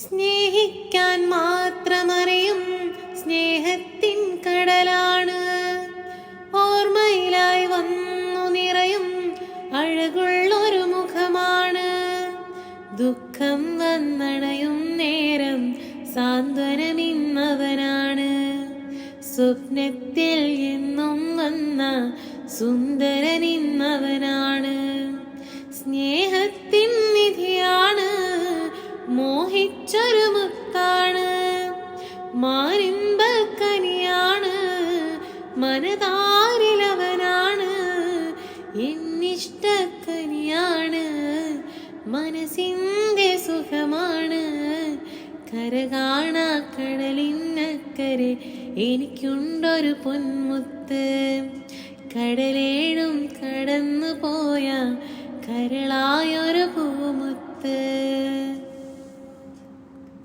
സ്നേഹിക്കാൻ മാത്രമറിയും സ്നേഹത്തിൻ കടലാണ്. ഓർമ്മയിലായി വന്നു നിറയും അഴകുള്ളൊരു മുഖമാണ്. ദുഃഖം വന്നണയും നേരം സാന്ത്വനമിന്നവനാണ്. സ്വപ്നത്തിൽ എന്നും വന്ന സുന്ദരനിന്നവനാണ്. സ്നേഹത്തിൻ നിധിയാണ്, മോഹിച്ചൊരു മുത്താണ്. മാരിമ്പക്കനിയാണ്, മനതാരിലവനാണ്. എന്നിഷ്ടക്കനിയാണ്, മനസ്സിന്റെ സുഖമാണ്. കരകാണാ കടലിനക്കരെ എനിക്കുണ്ടൊരു പൊന്മുത്ത്. കടലേഴും കടന്നു പോയ കരളായൊരു പൂ